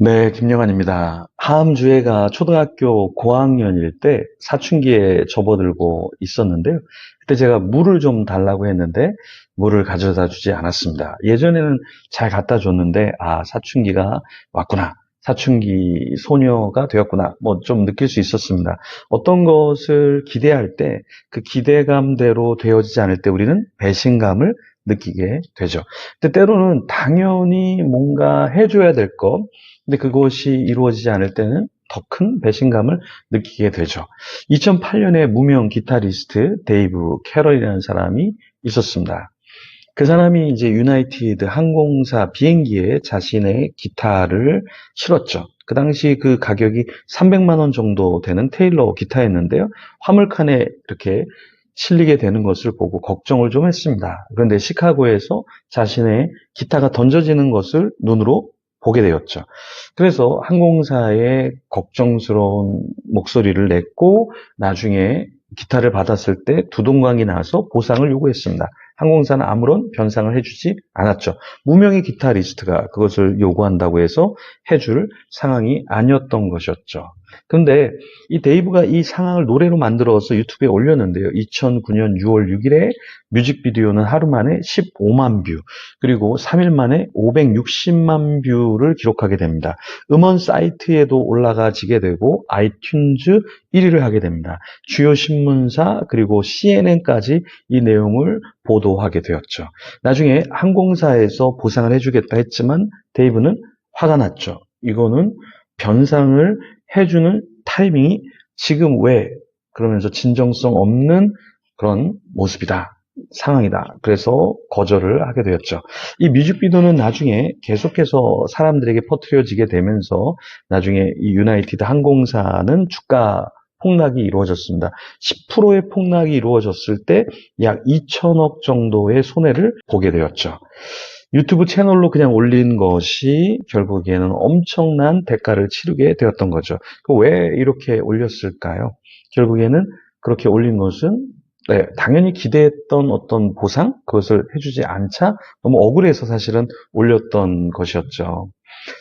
네, 김영환입니다. 다음 주에가 초등학교 고학년일 때 사춘기에 접어들고 있었는데요. 그때 제가 물을 좀 달라고 했는데 물을 가져다 주지 않았습니다. 예전에는 잘 갖다 줬는데 사춘기가 왔구나. 사춘기 소녀가 되었구나. 뭐 좀 느낄 수 있었습니다. 어떤 것을 기대할 때 그 기대감대로 되어지지 않을 때 우리는 배신감을 느끼게 되죠. 근데 때로는 당연히 뭔가 해줘야 될 것, 근데 그것이 이루어지지 않을 때는 더 큰 배신감을 느끼게 되죠. 2008년에 무명 기타리스트 데이브 캐럴이라는 사람이 있었습니다. 그 사람이 이제 유나이티드 항공사 비행기에 자신의 기타를 실었죠. 그 당시 그 가격이 300만 원 정도 되는 테일러 기타였는데요. 화물칸에 이렇게 실리게 되는 것을 보고 걱정을 좀 했습니다. 그런데 시카고에서 자신의 기타가 던져지는 것을 눈으로 보게 되었죠. 그래서 항공사에 걱정스러운 목소리를 냈고 나중에 기타를 받았을 때 두동강이 나서 보상을 요구했습니다. 항공사는 아무런 변상을 해주지 않았죠. 무명의 기타리스트가 그것을 요구한다고 해서 해줄 상황이 아니었던 것이었죠. 그런데 이 데이브가 이 상황을 노래로 만들어서 유튜브에 올렸는데요. 2009년 6월 6일에 뮤직비디오는 하루 만에 15만 뷰, 그리고 3일 만에 560만 뷰를 기록하게 됩니다. 음원 사이트에도 올라가지게 되고 아이튠즈 1위를 하게 됩니다. 주요 신문사 그리고 CNN까지 이 내용을 보도하게 되었죠. 나중에 항공사에서 보상을 해주겠다 했지만 데이브는 화가 났죠. 이거는 변상을 해주는 타이밍이 지금 왜? 그러면서 진정성 없는 그런 모습이다. 상황이다. 그래서 거절을 하게 되었죠. 이 뮤직비디오는 나중에 계속해서 사람들에게 퍼뜨려지게 되면서 나중에 이 유나이티드 항공사는 주가 폭락이 이루어졌습니다. 10%의 폭락이 이루어졌을 때 약 2천억 정도의 손해를 보게 되었죠. 유튜브 채널로 그냥 올린 것이 결국에는 엄청난 대가를 치르게 되었던 거죠. 왜 이렇게 올렸을까요? 결국에는 그렇게 올린 것은 당연히 기대했던 어떤 보상, 그것을 해주지 않자 너무 억울해서 사실은 올렸던 것이었죠.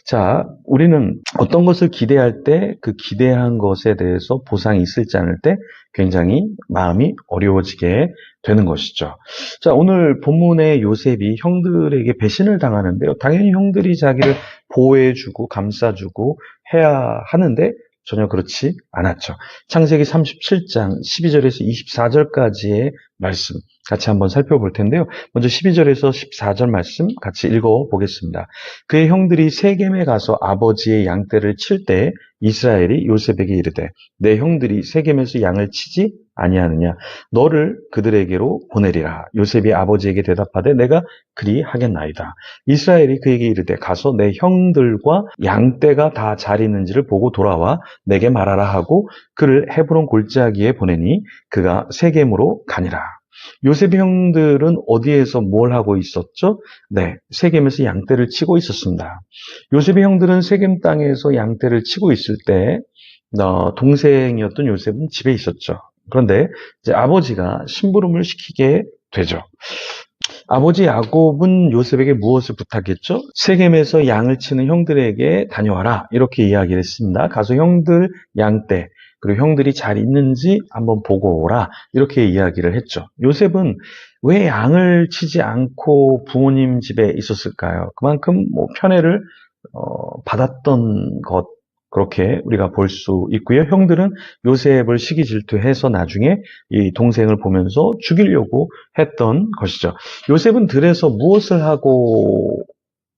자, 우리는 어떤 것을 기대할 때 그 기대한 것에 대해서 보상이 있을지 않을 때 굉장히 마음이 어려워지게 되는 것이죠. 자, 오늘 본문의 요셉이 형들에게 배신을 당하는데요. 당연히 형들이 자기를 보호해주고 감싸주고 해야 하는데 전혀 그렇지 않았죠. 창세기 37장 12절에서 24절까지의 말씀 같이 한번 살펴볼 텐데요. 먼저 12절에서 14절 말씀 같이 읽어보겠습니다. 그의 형들이 세겜에 가서 아버지의 양떼를 칠 때 이스라엘이 요셉에게 이르되 내 형들이 세겜에서 양을 치지 아니하느냐 너를 그들에게로 보내리라. 요셉이 아버지에게 대답하되 내가 그리 하겠나이다. 이스라엘이 그에게 이르되 가서 내 형들과 양떼가 다 잘 있는지를 보고 돌아와 내게 말하라 하고 그를 헤브론 골짜기에 보내니 그가 세겜으로 가니라. 요셉의 형들은 어디에서 뭘 하고 있었죠? 네, 세겜에서 양떼를 치고 있었습니다. 요셉의 형들은 세겜 땅에서 양떼를 치고 있을 때 동생이었던 요셉은 집에 있었죠. 그런데 이제 아버지가 심부름을 시키게 되죠. 아버지 야곱은 요셉에게 무엇을 부탁했죠? 세겜에서 양을 치는 형들에게 다녀와라. 이렇게 이야기를 했습니다. 가서 형들 양떼, 그리고 형들이 잘 있는지 한번 보고 오라. 이렇게 이야기를 했죠. 요셉은 왜 양을 치지 않고 부모님 집에 있었을까요? 그만큼 편애를 받았던 것, 그렇게 우리가 볼 수 있고요. 형들은 요셉을 시기 질투해서 나중에 이 동생을 보면서 죽이려고 했던 것이죠. 요셉은 들에서 무엇을 하고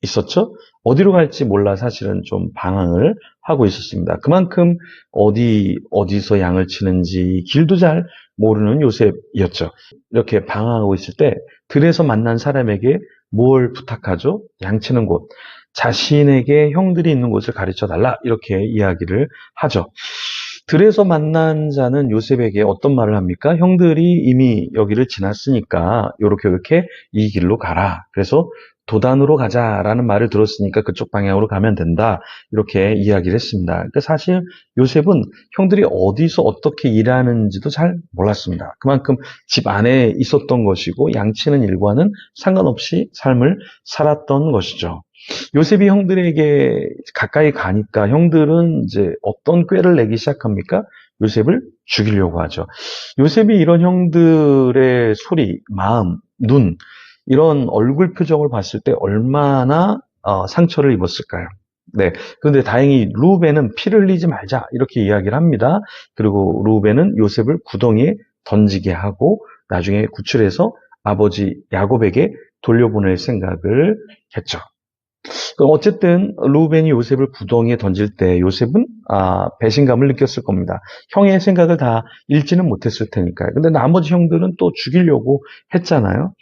있었죠? 어디로 갈지 몰라 사실은 좀 방황을 하고 있었습니다. 그만큼 어디서 양을 치는지 길도 잘 모르는 요셉이었죠. 이렇게 방황하고 있을 때 들에서 만난 사람에게 뭘 부탁하죠? 양 치는 곳. 자신에게 형들이 있는 곳을 가르쳐 달라. 이렇게 이야기를 하죠. 들에서 만난 자는 요셉에게 어떤 말을 합니까? 형들이 이미 여기를 지났으니까 이렇게 이 길로 가라. 그래서 도단으로 가자라는 말을 들었으니까 그쪽 방향으로 가면 된다. 이렇게 이야기를 했습니다. 그러니까 사실 요셉은 형들이 어디서 어떻게 일하는지도 잘 몰랐습니다. 그만큼 집 안에 있었던 것이고 양치는 일과는 상관없이 삶을 살았던 것이죠. 요셉이 형들에게 가까이 가니까 형들은 이제 어떤 꾀를 내기 시작합니까? 요셉을 죽이려고 하죠. 요셉이 이런 형들의 소리, 마음, 눈, 이런 얼굴 표정을 봤을 때 얼마나 상처를 입었을까요? 네. 그런데 다행히 루벤은 피를 흘리지 말자 이렇게 이야기를 합니다. 그리고 루벤은 요셉을 구덩이에 던지게 하고 나중에 구출해서 아버지 야곱에게 돌려보낼 생각을 했죠. 어쨌든 루벤이 요셉을 구덩이에 던질 때 요셉은 배신감을 느꼈을 겁니다. 형의 생각을 다 읽지는 못했을 테니까요. 근데 나머지 형들은 또 죽이려고 했잖아요.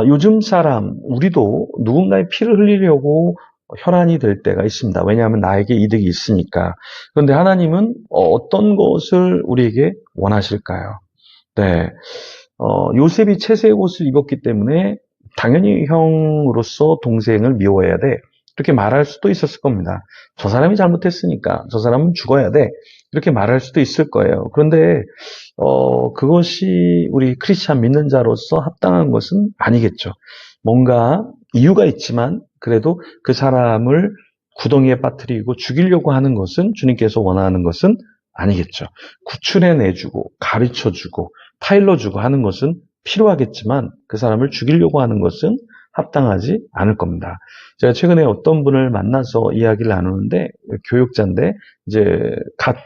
요즘 사람, 우리도 누군가의 피를 흘리려고 혈안이 될 때가 있습니다. 왜냐하면 나에게 이득이 있으니까. 그런데 하나님은 어떤 것을 우리에게 원하실까요? 네. 요셉이 채색의 옷을 입었기 때문에 당연히 형으로서 동생을 미워해야 돼. 이렇게 말할 수도 있었을 겁니다. 저 사람이 잘못했으니까 저 사람은 죽어야 돼. 이렇게 말할 수도 있을 거예요. 그런데 그것이 우리 크리스찬 믿는 자로서 합당한 것은 아니겠죠. 뭔가 이유가 있지만 그래도 그 사람을 구덩이에 빠뜨리고 죽이려고 하는 것은 주님께서 원하는 것은 아니겠죠. 구출해내주고 가르쳐주고 타일러주고 하는 것은 필요하겠지만 그 사람을 죽이려고 하는 것은 합당하지 않을 겁니다. 제가 최근에 어떤 분을 만나서 이야기를 나누는데 교육자인데 이제 갓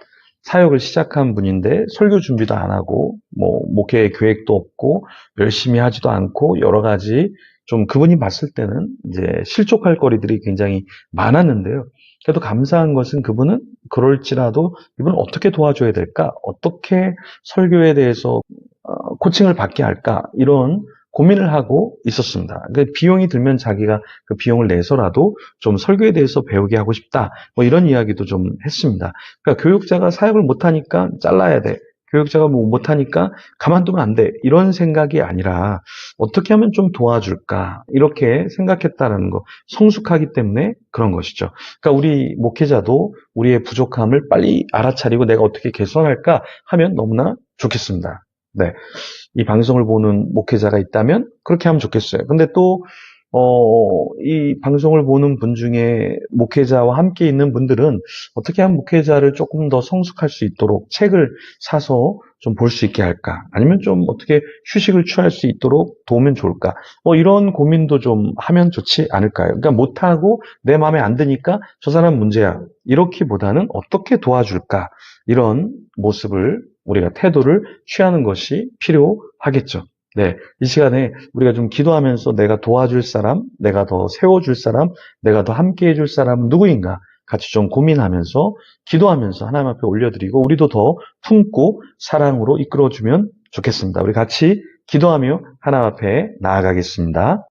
사역을 시작한 분인데 설교 준비도 안 하고 뭐 목회 계획도 없고 열심히 하지도 않고 여러 가지 좀 그분이 봤을 때는 이제 실족할 거리들이 굉장히 많았는데요. 그래도 감사한 것은 그분은 그럴지라도 이분을 어떻게 도와줘야 될까? 어떻게 설교에 대해서 코칭을 받게 할까? 이런 고민을 하고 있었습니다. 그러니까 비용이 들면 자기가 그 비용을 내서라도 좀 설교에 대해서 배우게 하고 싶다. 뭐 이런 이야기도 좀 했습니다. 그러니까 교육자가 사역을 못하니까 잘라야 돼. 교육자가 뭐 못하니까 가만두면 안 돼. 이런 생각이 아니라 어떻게 하면 좀 도와줄까? 이렇게 생각했다는 거. 성숙하기 때문에 그런 것이죠. 그러니까 우리 목회자도 우리의 부족함을 빨리 알아차리고 내가 어떻게 개선할까 하면 너무나 좋겠습니다. 네. 이 방송을 보는 목회자가 있다면 그렇게 하면 좋겠어요. 근데 또, 이 방송을 보는 분 중에 목회자와 함께 있는 분들은 어떻게 하면 목회자를 조금 더 성숙할 수 있도록 책을 사서 좀 볼 수 있게 할까? 아니면 좀 어떻게 휴식을 취할 수 있도록 도우면 좋을까? 뭐 이런 고민도 좀 하면 좋지 않을까요? 그러니까 못하고 내 마음에 안 드니까 저 사람 문제야. 이렇기보다는 어떻게 도와줄까? 이런 모습을 우리가 태도를 취하는 것이 필요하겠죠. 네, 이 시간에 우리가 좀 기도하면서 내가 도와줄 사람, 내가 더 세워줄 사람, 내가 더 함께 해줄 사람은 누구인가 같이 좀 고민하면서 기도하면서 하나님 앞에 올려드리고 우리도 더 품고 사랑으로 이끌어주면 좋겠습니다. 우리 같이 기도하며 하나님 앞에 나아가겠습니다.